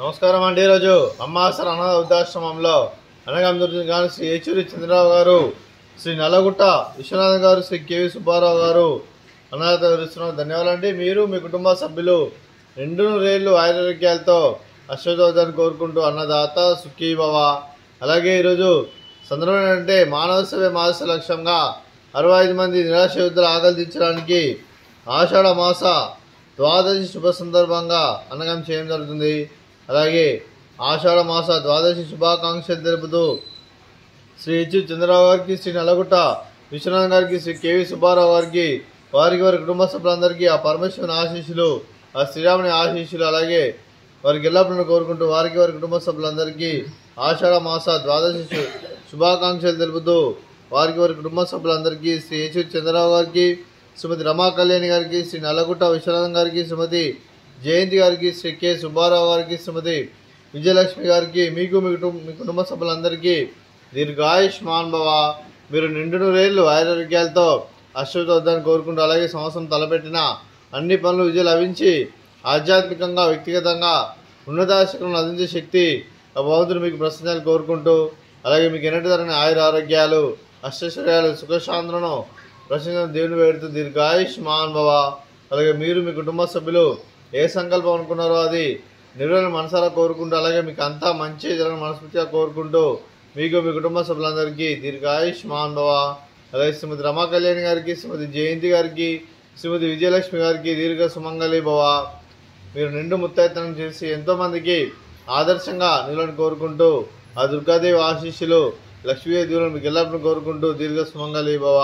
నమస్కారం అండి. ఈరోజు అమ్మాసర అనాథ వృద్ధాశ్రమంలో అనగాంధ్రుని గారు శ్రీ ఏచూరి చంద్రరావు గారు, శ్రీ నల్లగుట్ట విశ్వనాథ్ గారు, శ్రీ కేవి సుబ్బారావు గారు అనాథ వివరిస్తున్నారు. ధన్యవాదాలండి. మీరు మీ కుటుంబ సభ్యులు రెండు రేళ్లు ఆరోగ్యాలతో అశ్వతోదాన్ని కోరుకుంటూ అన్నదాత సుఖీభవ. అలాగే ఈరోజు సందర్భం ఏంటంటే మానవ సేవే మానస లక్ష్యంగా 65 మంది నిరాశ యుద్ధులు ఆకలి తీర్చడానికి ఆషాఢ మాస ద్వాదశి శుభ సందర్భంగా అన్నగం చేయడం జరుగుతుంది. అలాగే ఆషాఢ మాస ద్వాదశి శుభాకాంక్షలు తెలుపుతూ శ్రీ ఏచూరి చంద్రరావు గారికి, శ్రీ నల్లగుట్ట విశ్వనాథ్ గారికి, శ్రీ కేవి సుబ్బారావు గారికి, వారికి వారి కుటుంబ సభ్యులందరికీ ఆ పరమేశ్వరుని ఆశీస్సులు, ఆ శ్రీరాముని ఆశీస్సులు అలాగే వారికి ఎల్లప్పుడూ కోరుకుంటూ వారికి వారి కుటుంబ సభ్యులందరికీ ఆషాఢ మాస ద్వాదశి శుభాకాంక్షలు తెలుపుతూ వారికి వారి కుటుంబ సభ్యులందరికీ శ్రీ ఏచూరి చంద్రరావు గారికి, శ్రీమతి రమా కళ్యాణి గారికి, శ్రీ నల్లగుట్ట విశ్వనాథం గారికి, శ్రీమతి జయంతి గారికి, శ్రీ కె సుబ్బారావు గారికి, శ్రీమతి విజయలక్ష్మి గారికి, మీకు మీ కుటుంబ సభ్యులందరికీ దీర్ఘాయుష్మాన్ భవ. మీరు నిండు రేళ్లు ఆరోగ్యాలతో అశ్వతోద్దాన్ని కోరుకుంటూ అలాగే సంవత్సరం తలపెట్టిన అన్ని పనులు విజయం లభించి ఆధ్యాత్మికంగా వ్యక్తిగతంగా ఉన్నతాశక్తులను అందించే శక్తి ఆ భగవంతుడు మీకు ప్రసన్నాలు కోరుకుంటూ అలాగే మీకు ఎన్నటి ధరని ఆరోగ్యాలు అష్టైశ్వర్యాలు సుఖశాంతులను ప్రసన్న దేవుని వేడుతూ దీర్ఘాయుష్మాన్ భవ. అలాగే మీరు మీ కుటుంబ సభ్యులు ఏ సంకల్పం అనుకున్నారో అది నెరవేరిన మనసారా కోరుకుంటూ అలాగే మీకు అంతా మంచి జరగని మనస్ఫూర్తిగా కోరుకుంటూ మీకు మీ కుటుంబ సభ్యులందరికీ దీర్ఘాయుష్మాన్ భవ. అలాగే శ్రీమతి రమా కళ్యాణి గారికి, శ్రీమతి జయంతి గారికి, శ్రీమతి విజయలక్ష్మి గారికి దీర్ఘ సుమంగళి భవ. మీరు నిండు ముత్తైతనం చేసి ఎంతోమందికి ఆదర్శంగా నిలవని కోరుకుంటూ ఆ దుర్గాదేవి ఆశీస్సులు లక్ష్మీదేవి దీవులను మీకు ఎల్లప్పుడూ కోరుకుంటూ దీర్ఘ సుమంగళి భవ.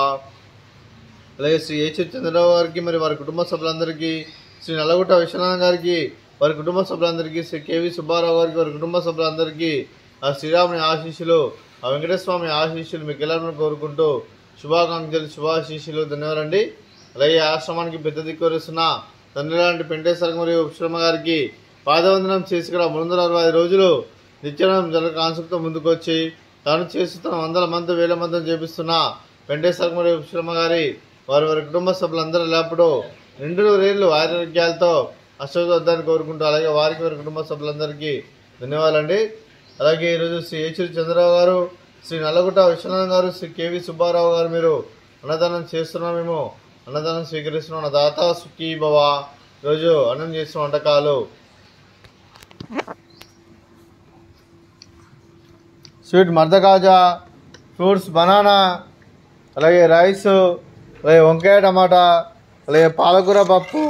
అలాగే శ్రీ ఏచూరి చంద్రరావు గారికి మరి వారి కుటుంబ సభ్యులందరికీ, శ్రీ నల్లగుట్ట విశ్వనాథ్ గారికి వారి కుటుంబ సభ్యులందరికీ, శ్రీ కేవి సుబ్బారావు గారికి వారి కుటుంబ సభ్యులందరికీ ఆ శ్రీరాముని ఆశీస్సులు, ఆ వెంకటేశ్వర ఆశీస్సులు మీకు ఎల్లప్పుడూ కోరుకుంటూ శుభాకాంక్షలు శుభాశీస్సులు. ధన్యవాదాలండి. అలాగే ఆశ్రమానికి పెద్ద దిక్కువరిస్తున్న తండ్రి లాంటి పెంటేశ్వర మరియు ఉపశ్రమ గారికి పాదవందనం చేసి కూడా 365 రోజులు నిత్యం జరగ ఆసక్తితో ముందుకొచ్చి తాను చేస్తున్న వందల మంది వేల మందిని చేపిస్తున్న పెంటేశ్వర మరియు ఉపశ్రమ గారి వారి వారి కుటుంబ సభ్యులందరూ లేపడు నిండు రేళ్లు ఆరోగ్యాలతో అశ్వతోద్దాన్ని కోరుకుంటూ అలాగే వారికి వారి కుటుంబ సభ్యులందరికీ ధన్యవాదాలండి. అలాగే ఈరోజు శ్రీ ఏచూరి చంద్రరావు గారు, శ్రీ నల్లగుట్ట విశ్వనాథ్ గారు, శ్రీ కేవి సుబ్బారావు గారు మీరు అన్నదానం చేస్తున్నాం, మేము అన్నదానం స్వీకరిస్తున్నాం. దాత సుఖీ భవ. ఈరోజు అన్నం చేస్తున్న వంటకాలు స్వీట్ మర్దకాజా, ఫ్రూట్స్ బనానా, అలాగే రైస్, అలాగే వంకాయ టమాటా, అలాగే పాలకూర పప్పు,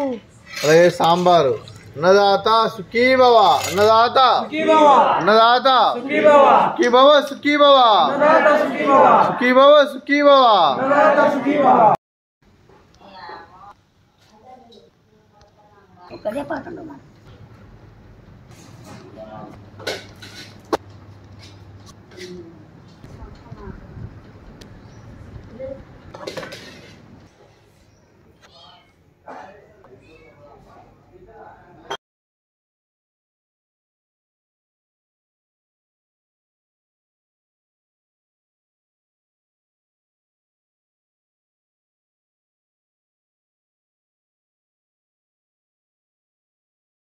అలాగే సాంబారు. అన్నదాత సుఖీ భవ. అన్నదాత అన్నదాత సుఖీ భవ సుఖీ భవ సుఖీ భవ సుఖీ భవ.